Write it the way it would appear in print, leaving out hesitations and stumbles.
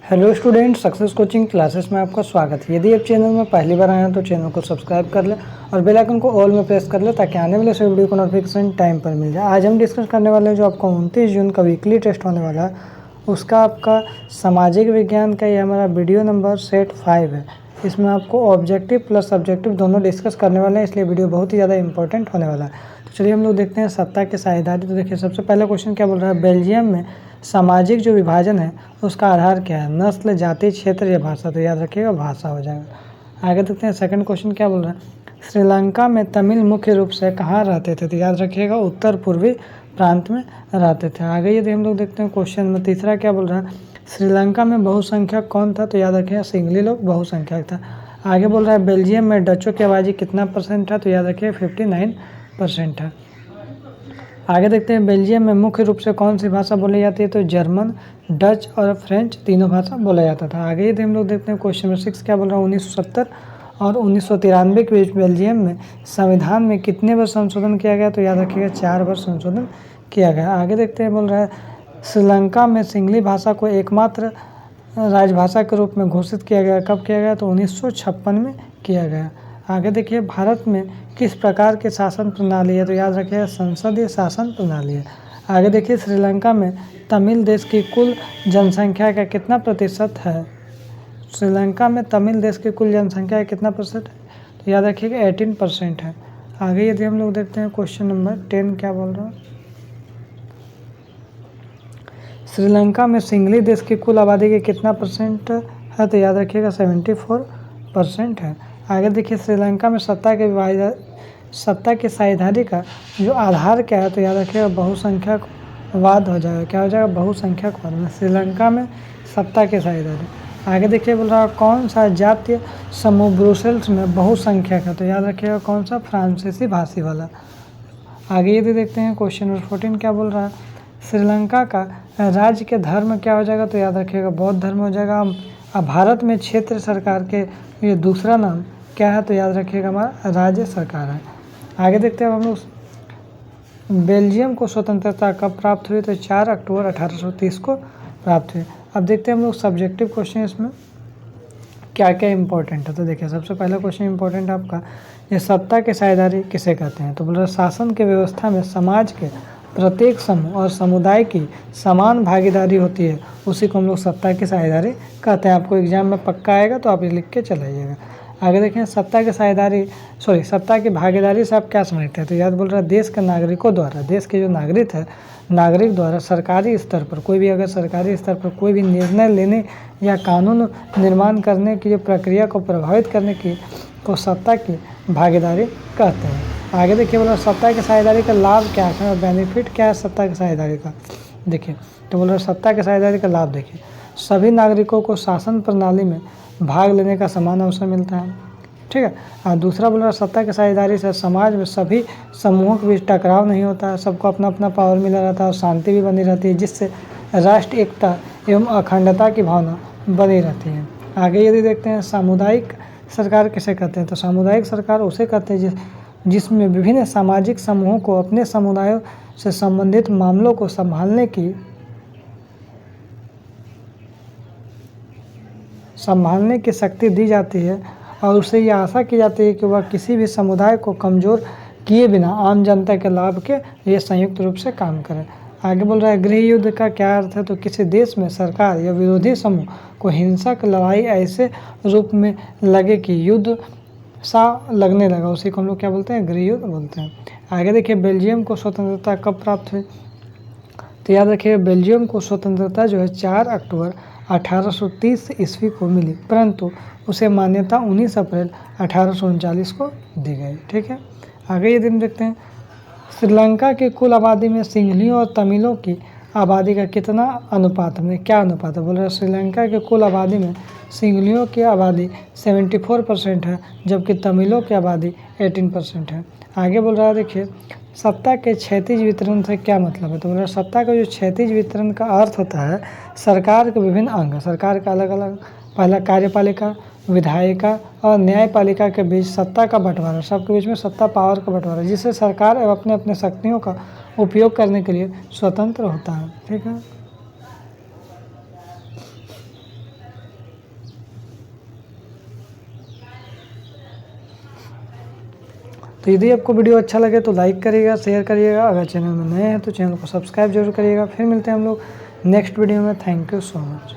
Hello student, success coaching classes में आपका स्वागत है। यदि आप चैनल में पहली बार आए हैं तो चैनल को सब्सक्राइब कर ले और बेल आइकन को ऑल में प्रेस कर ले ताकि आने वाले सभी वीडियो को नोटिफिकेशन टाइम पर मिल जाए। आज हम डिस्कस करने वाले हैं जो आपका 29 जून का वीकली टेस्ट होने वाला है, उसका आपका सामाजिक विज्ञान का ये हमारा वीडियो नंबर सेट 5 है। इसमें आपको ऑब्जेक्टिव प्लस सब्जेक्टिव दोनों डिस्कस करने वाले हैं, इसलिए वीडियो बहुत ही ज़्यादा इंपॉर्टेंट होने वाला है। तो चलिए हम लोग देखते हैं सत्ता के साझेदारी। तो देखिए सबसे पहला क्वेश्चन क्या बोल रहा है, बेल्जियम में सामाजिक जो विभाजन है उसका आधार क्या है, नस्ल, जाति, क्षेत्र या भाषा। तो याद रखिएगा भाषा हो जाएगा। आगे देखते हैं सेकंड क्वेश्चन क्या बोल रहा है, श्रीलंका में तमिल मुख्य रूप से कहाँ रहते थे। तो याद रखिएगा उत्तर पूर्वी प्रांत में रहते थे। आगे यदि हम लोग देखते हैं क्वेश्चन में तीसरा क्या बोल रहा है, श्रीलंका में बहुसंख्यक कौन था। तो याद रखिएगा सिंगली लोग बहुसंख्यक था। आगे बोल रहा है बेल्जियम में डचों की आबादी कितना परसेंट था। तो याद रखिएगा 59% है। आगे देखते हैं बेल्जियम में मुख्य रूप से कौन सी भाषा बोली जाती है। तो जर्मन, डच और फ्रेंच तीनों भाषा बोला जाता था। आगे यदि हम लोग देखते हैं क्वेश्चन नंबर 6 क्या बोल रहा है, 1970 और 1993 के बीच बेल्जियम में संविधान में कितने बार संशोधन किया गया। तो याद रखिएगा 4 बार संशोधन किया गया। आगे देखते हैं बोल रहा है श्रीलंका में सिंगली भाषा को एकमात्र राजभाषा के रूप में घोषित किया गया। कब किया गया। तो 1956 में किया गया। आगे देखिए भारत में किस प्रकार की शासन प्रणाली है। तो याद रखिएगा संसदीय शासन प्रणाली है। आगे देखिए श्रीलंका में तमिल देश की कुल जनसंख्या का कितना प्रतिशत है। श्रीलंका में तमिल देश की कुल जनसंख्या का कितना प्रतिशत है। तो याद रखिएगा 18% है। आगे यदि हम लोग देखते हैं क्वेश्चन नंबर 10 क्या बोल रहा है, श्रीलंका में सिंगली देश की कुल आबादी के कितना परसेंट है। तो याद रखिएगा 74% है। आगे देखिए श्रीलंका में सत्ता की साझेदारी का जो आधार क्या है। तो याद रखिएगा बहुसंख्यकवाद हो जाएगा। क्या हो जाएगा, बहुसंख्यकवाद में श्रीलंका में सत्ता की साझेदारी। आगे देखिए बोल रहा है कौन सा जातीय समूह ब्रुसेल्स में बहुसंख्यक है। तो याद रखिएगा कौन सा, फ्रांसीसी भाषी वाला। आगे यदि देखते हैं क्वेश्चन नंबर 14 क्या बोल रहा है, श्रीलंका का राज्य के धर्म क्या हो जाएगा। तो याद रखिएगा बौद्ध धर्म हो जाएगा। अब भारत में क्षेत्र सरकार के ये दूसरा नाम क्या है। तो याद रखिएगा हमारा राज्य सरकार है। आगे देखते हैं हम लोग बेल्जियम को स्वतंत्रता कब प्राप्त हुई। तो 4 अक्टूबर 1830 को प्राप्त हुई। अब देखते हैं हम लोग सब्जेक्टिव क्वेश्चन इसमें क्या क्या इंपॉर्टेंट है। तो देखिए सबसे पहला क्वेश्चन इंपॉर्टेंट आपका, ये सत्ता की साझेदारी किसे कहते हैं। तो बोल रहा शासन के व्यवस्था में समाज के प्रत्येक समूह और समुदाय की समान भागीदारी होती है, उसी को हम लोग सत्ता की साझेदारी कहते हैं। आपको एग्जाम में पक्का आएगा तो आप ये लिख के चले आइएगा। आगे देखें सत्ता की भागीदारी से आप क्या समझते हैं। तो याद बोल रहा है देश के नागरिकों द्वारा, देश के जो नागरिक द्वारा सरकारी स्तर पर कोई भी निर्णय लेने या कानून निर्माण करने की जो प्रक्रिया को प्रभावित करने की को सत्ता की भागीदारी कहते हैं। आगे देखिए बोला सत्ता की साझेदारी का लाभ क्या है और बेनिफिट क्या है सत्ता की साझेदारी का। देखिए तो बोल रहा सत्ता की साझेदारी का लाभ, देखिए सभी नागरिकों को शासन प्रणाली में भाग लेने का समान अवसर मिलता है, ठीक है। और दूसरा बोल रहा सत्ता की साझेदारी से समाज में सभी समूहों के बीच टकराव नहीं होता है, सबको अपना अपना पावर मिला रहता है और शांति भी बनी रहती है, जिससे राष्ट्र एकता एवं अखंडता की भावना बनी रहती है। आगे यदि देखते हैं सामुदायिक सरकार किसे कहते हैं। तो सामुदायिक सरकार उसे कहते हैं जिसमें विभिन्न सामाजिक समूहों को अपने समुदायों से संबंधित मामलों को संभालने की शक्ति दी जाती है और उससे यह आशा की जाती है कि वह किसी भी समुदाय को कमज़ोर किए बिना आम जनता के लाभ के लिए संयुक्त रूप से काम करे। आगे बोल रहा है गृह युद्ध का क्या अर्थ है। तो किसी देश में सरकार या विरोधी समूह को हिंसक लड़ाई ऐसे रूप में लगे कि युद्ध सा लगने लगा, उसी को हम लोग क्या बोलते हैं, गृह युद्ध बोलते हैं। आगे देखिए बेल्जियम को स्वतंत्रता कब प्राप्त हुई। तो याद रखिए बेल्जियम को स्वतंत्रता जो है 4 अक्टूबर 1830 ईस्वी को मिली, परंतु उसे मान्यता 19 अप्रैल 1839 को दी गई, ठीक है। आगे ये दिन देखते हैं श्रीलंका की कुल आबादी में सिंहलियों और तमिलों की आबादी का कितना अनुपात है। क्या अनुपात है, बोल रहे श्रीलंका की कुल आबादी में सिंहलियों की आबादी 74% है, जबकि तमिलों की आबादी 18% है। आगे बोल रहा है देखिए सत्ता के क्षैतिज वितरण से क्या मतलब है। तो बोल रहा सत्ता का जो क्षैतिज वितरण का अर्थ होता है सरकार के विभिन्न अंग, सरकार का अलग अलग, पहला कार्यपालिका, विधायिका और न्यायपालिका के बीच सत्ता का बंटवारा, सबके बीच में सत्ता पावर का बंटवारा, जिससे सरकार अपने अपने शक्तियों का उपयोग करने के लिए स्वतंत्र होता है, ठीक है। तो यदि आपको वीडियो अच्छा लगे तो लाइक करिएगा, शेयर करिएगा। अगर चैनल में नए हैं तो चैनल को सब्सक्राइब जरूर करिएगा। फिर मिलते हैं हम लोग नेक्स्ट वीडियो में। Thank you so much.